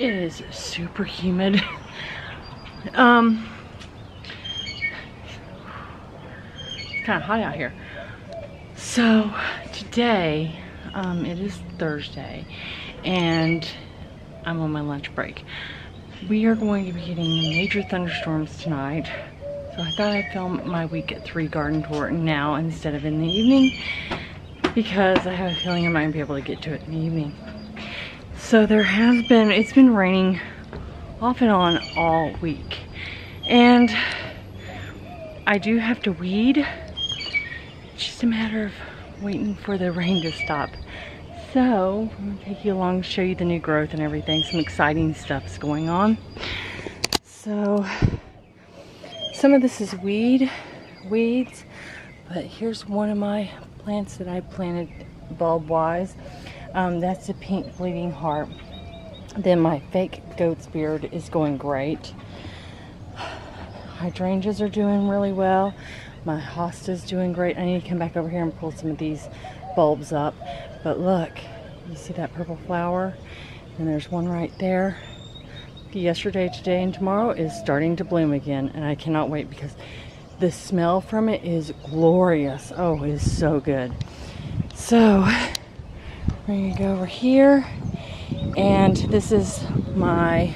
It is super humid. It's kind of hot out here. So today, it is Thursday, and I'm on my lunch break. We are going to be getting major thunderstorms tonight. So I thought I'd film my week at 3 garden tour now instead of in the evening, because I have a feeling I might be able to get to it in the evening. So it's been raining off and on all week. And I do have to weed. It's just a matter of waiting for the rain to stop. So I'm gonna take you along to show you the new growth and everything. Some exciting stuff's going on. So some of this is weeds, but here's one of my plants that I planted bulb-wise. That's a pink bleeding heart. Then my fake goat's beard is going great. Hydrangeas are doing really well. My hosta's doing great. I need to come back over here and pull some of these bulbs up. But look, you see that purple flower? And there's one right there. Yesterday, today, and tomorrow is starting to bloom again, and I cannot wait because the smell from it is glorious. Oh, it is so good. So we're gonna go over here, and this is I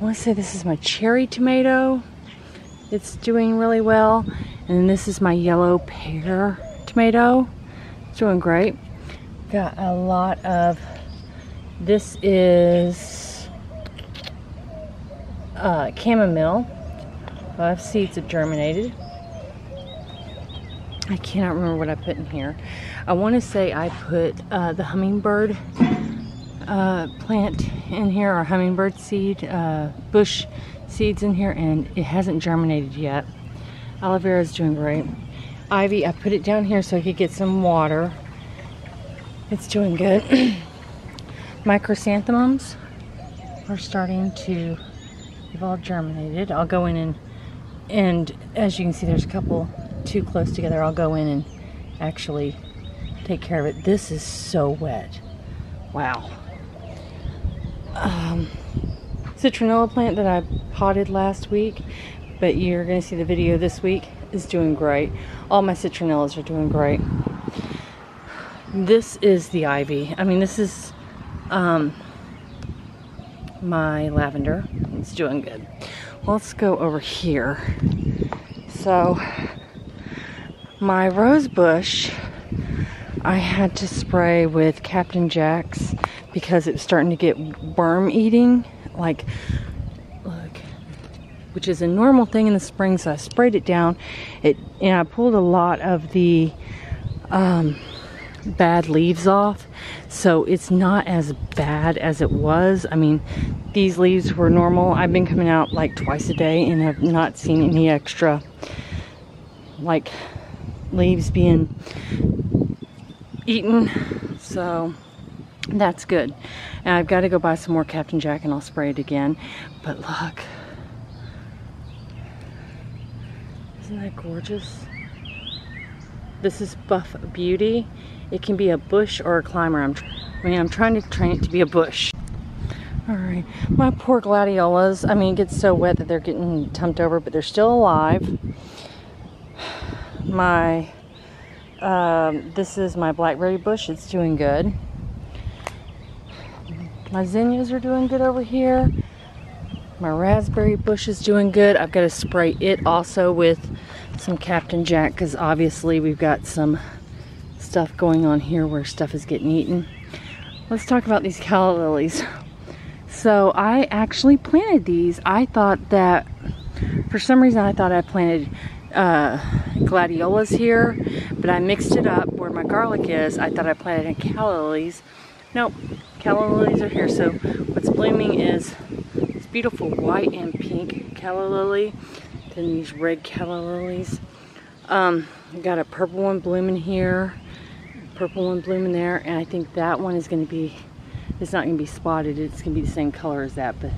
want to say this is my cherry tomato. It's doing really well. And this is my yellow pear tomato. It's doing great. Got a lot of, this is chamomile. 5 seeds have germinated. I cannot remember what I put in here. I want to say I put the hummingbird plant in here, or hummingbird seed, bush seeds in here, and it hasn't germinated yet. Aloe vera is doing great. Ivy, I put it down here so I could get some water. It's doing good. My chrysanthemums are starting to, they've all germinated. I'll go in and as you can see, there's a couple too close together. I'll go in and actually take care of it. This is so wet. Wow. Citronella plant that I potted last week, but you're going to see the video this week, is doing great. All my citronellas are doing great. This is the ivy. I mean, this is my lavender. It's doing good. Well, let's go over here. So my rose bush, I had to spray with Captain Jack's because it was starting to get worm eating, like, look, which is a normal thing in the spring. So I sprayed it down. And I pulled a lot of the bad leaves off, so it's not as bad as it was. I mean, these leaves were normal. I've been coming out like twice a day and have not seen any extra like leaves being eaten, so that's good. And I've got to go buy some more Captain Jack and I'll spray it again. But look, isn't that gorgeous? This is Buff Beauty. It can be a bush or a climber. I'm trying to train it to be a bush. All right, my poor gladiolas. I mean, it gets so wet that they're getting tumped over, but they're still alive. This is my Blackberry Bush. It's doing good. My zinnias are doing good over here. My raspberry bush is doing good. I've got to spray it also with some Captain Jack because obviously we've got some stuff going on here where stuff is getting eaten. Let's talk about these Calla Lilies. So I actually planted these. I thought that, for some reason I thought I planted gladiolas here, but I mixed it up where my garlic is. I thought I planted Calla Lilies. Nope, Calla Lilies are here. So what's blooming is this beautiful white and pink Calla Lily, then these red Calla Lilies. I've got a purple one blooming here, purple one blooming there, and I think that one is going to be, it's not going to be spotted, it's going to be the same color as that, but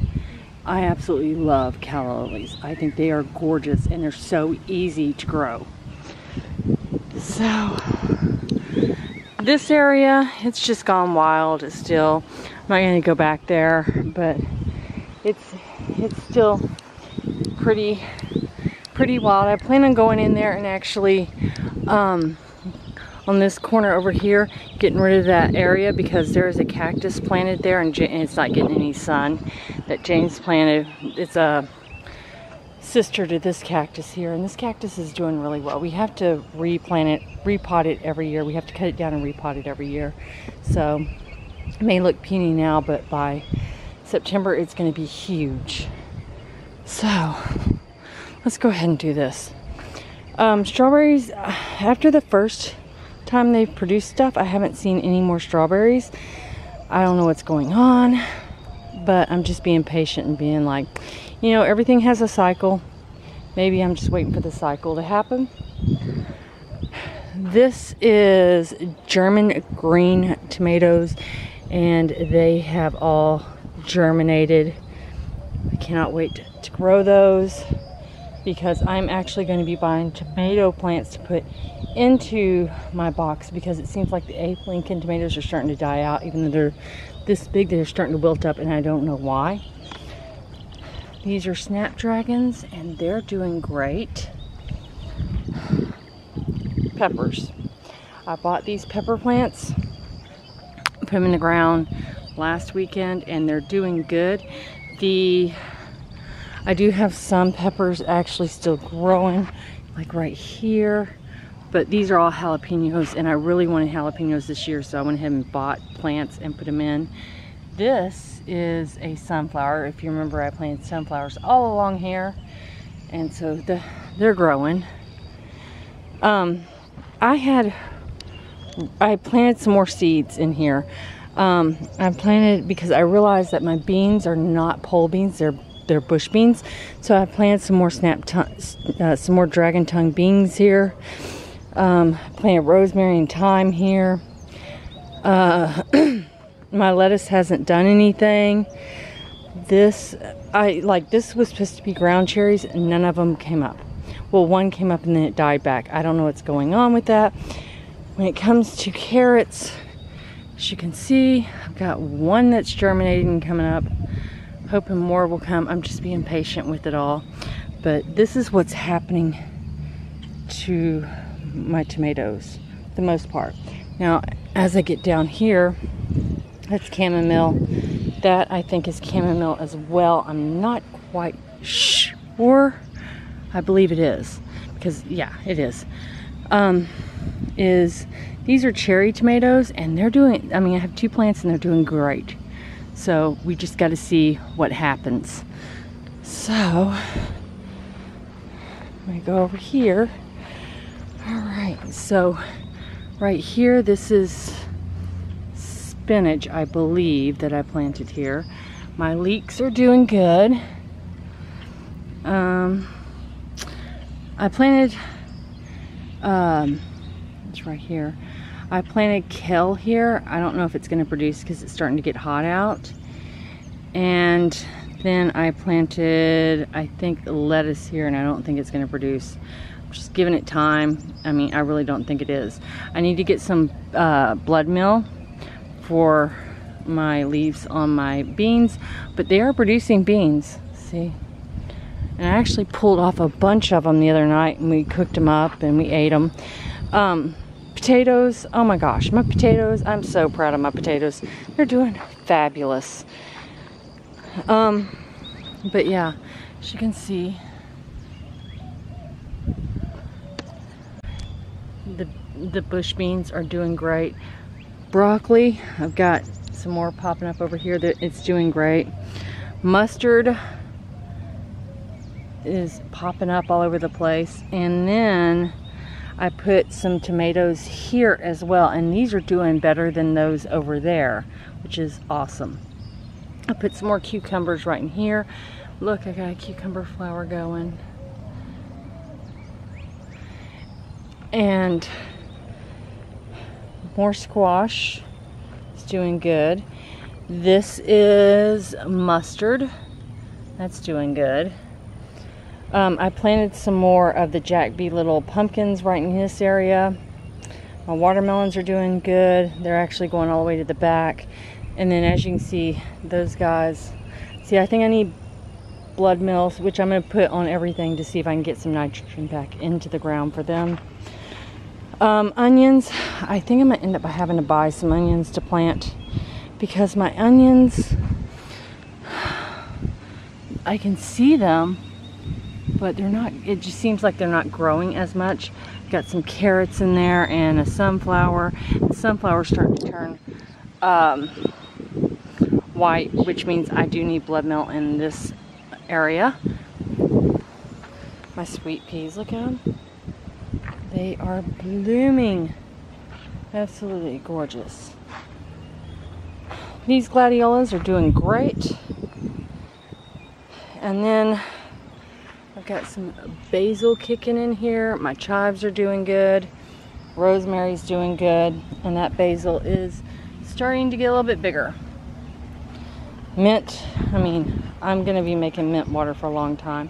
I absolutely love Calla Lilies. I think they are gorgeous and they're so easy to grow. So this area, it's just gone wild still. I'm not going to go back there, but it's still pretty wild. I plan on going in there and actually on this corner over here, getting rid of that area because there is a cactus planted there and it's not getting any sun that James planted. It's a sister to this cactus here, and this cactus is doing really well. We have to repot it every year. We have to cut it down and repot it every year. So it may look puny now, but by September it's going to be huge. So let's go ahead and do this. Strawberries, after the first time they've produced stuff, I haven't seen any more strawberries. I don't know what's going on, but I'm just being patient and being like, you know, everything has a cycle. Maybe I'm just waiting for the cycle to happen. This is German green tomatoes, and they have all germinated. I cannot wait to grow those because I'm actually going to be buying tomato plants to put into my box because it seems like the Abe Lincoln tomatoes are starting to die out. Even though they're this big, they're starting to wilt up, and I don't know why. These are Snapdragons, and they're doing great. Peppers. I bought these pepper plants, put them in the ground last weekend, and they're doing good. I do have some peppers actually still growing, like right here. But these are all jalapenos, and I really wanted jalapenos this year, so I went ahead and bought plants and put them in. This is a sunflower. If you remember, I planted sunflowers all along here, and so they're growing. I planted some more seeds in here. I planted because I realized that my beans are not pole beans; they're bush beans. So I planted some more some more dragon tongue beans here. Planted rosemary and thyme here. My lettuce hasn't done anything. This was supposed to be ground cherries, and none of them came up. Well, one came up and then it died back. I don't know what's going on with that. When it comes to carrots, as you can see, I've got one that's germinating and coming up. Hoping more will come. I'm just being patient with it all. But this is what's happening to my tomatoes, for the most part. Now, as I get down here, that's chamomile. That I think is chamomile as well. I'm not quite sure. I believe it is, because yeah, it is. These are cherry tomatoes, and they're doing, I mean, I have 2 plants and they're doing great. So we just got to see what happens. So I'm gonna go over here. All right, so right here, this is spinach, I believe, that I planted here. My leeks are doing good. I planted, it's right here. I planted kale here. I don't know if it's going to produce because it's starting to get hot out. And then I planted, I think, lettuce here, and I don't think it's going to produce. I'm just giving it time. I mean, I really don't think it is. I need to get some blood meal for my leaves on my beans, but they are producing beans. See? And I actually pulled off a bunch of them the other night, and we cooked them up and we ate them. Potatoes, oh my gosh, my potatoes, I'm so proud of my potatoes. They're doing fabulous. But yeah, as you can see, the bush beans are doing great. Broccoli, I've got some more popping up over here that it's doing great. Mustard is popping up all over the place. And then I put some tomatoes here as well, and these are doing better than those over there, which is awesome. I put some more cucumbers right in here. Look, I got a cucumber flower going. And more squash. It's doing good. This is mustard. That's doing good. I planted some more of the Jack B. Little pumpkins right in this area. My watermelons are doing good. They're actually going all the way to the back. And then as you can see, those guys. See, I think I need blood meals, which I'm going to put on everything to see if I can get some nitrogen back into the ground for them. Onions, I think I'm going to end up having to buy some onions to plant, because my onions, I can see them, but they're not, it just seems like they're not growing as much. Got some carrots in there and a sunflower. The sunflower's starting to turn white, which means I do need blood meal in this area. My sweet peas, look at them. They are blooming. Absolutely gorgeous. These gladiolas are doing great. And then I've got some basil kicking in here. My chives are doing good. Rosemary's doing good. And that basil is starting to get a little bit bigger. Mint, I mean, I'm going to be making mint water for a long time.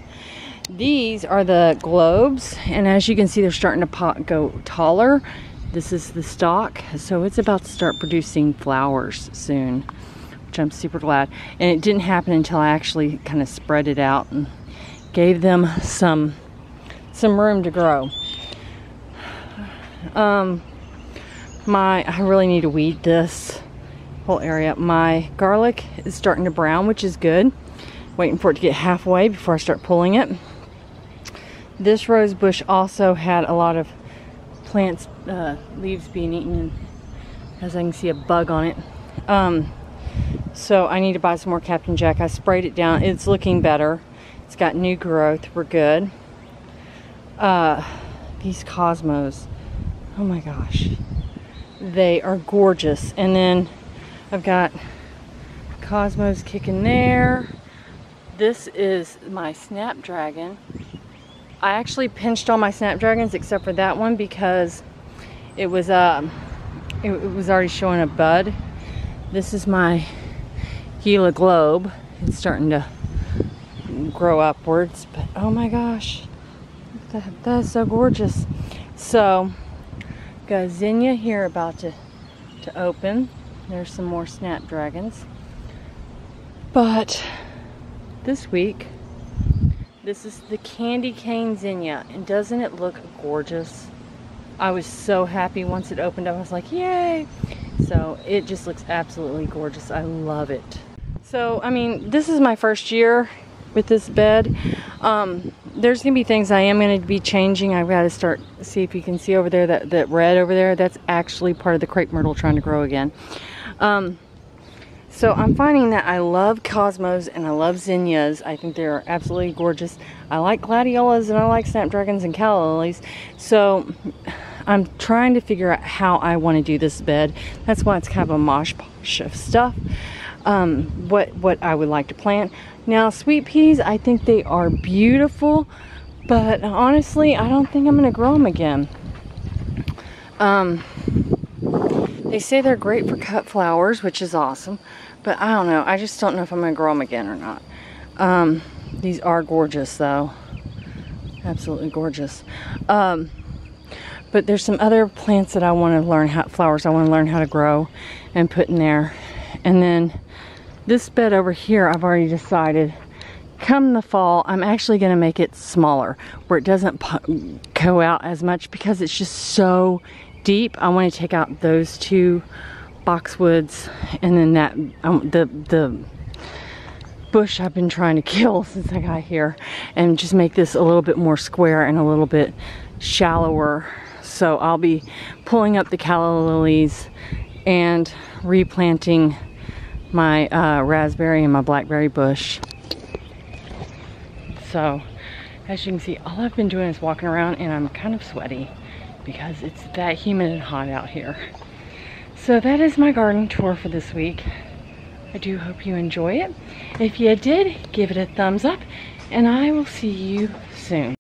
These are the globes, and as you can see, they're starting to go taller. This is the stalk, so it's about to start producing flowers soon, which I'm super glad. And it didn't happen until I actually kind of spread it out and gave them some room to grow. I really need to weed this whole area. My garlic is starting to brown, which is good. Waiting for it to get halfway before I start pulling it. This rose bush also had a lot of plants, leaves being eaten, and as I can see, a bug on it. So I need to buy some more Captain Jack. I sprayed it down. It's looking better. It's got new growth. We're good. These cosmos, oh my gosh, they are gorgeous. And then I've got cosmos kicking there. This is my Snapdragon. I actually pinched all my Snapdragons except for that one because it was already showing a bud. This is my Gila Globe. It's starting to grow upwards, but oh my gosh, that's so gorgeous. So got Zinnia here about to open. There's some more Snapdragons. But this week, this is the candy cane Zinnia, and doesn't it look gorgeous? I was so happy once it opened up. I was like, yay! So it just looks absolutely gorgeous. I love it. So, I mean, this is my first year with this bed. There's gonna be things I am gonna be changing. I've got to start, see if you can see over there, that red over there, that's actually part of the crepe myrtle trying to grow again. So I'm finding that I love cosmos and I love zinnias. I think they're absolutely gorgeous. I like gladiolas and I like snapdragons and calla lilies. So I'm trying to figure out how I want to do this bed. That's why it's kind of a mosh posh of stuff. What I would like to plant. Now, sweet peas, I think they are beautiful, but honestly, I don't think I'm going to grow them again. They say they're great for cut flowers, which is awesome, but I don't know. I just don't know if I'm going to grow them again or not. These are gorgeous, though. Absolutely gorgeous. But there's some other plants that I want to learn flowers I want to learn how to grow and put in there. And then this bed over here, I've already decided, come the fall, I'm actually going to make it smaller, where it doesn't go out as much because it's just so deep. I want to take out those two boxwoods and then that the bush I've been trying to kill since I got here, and just make this a little bit more square and a little bit shallower. So I'll be pulling up the calla lilies and replanting my raspberry and my blackberry bush. So as you can see, all I've been doing is walking around, and I'm kind of sweaty because it's that humid and hot out here. So that is my garden tour for this week. I do hope you enjoy it. If you did, give it a thumbs up, and I will see you soon.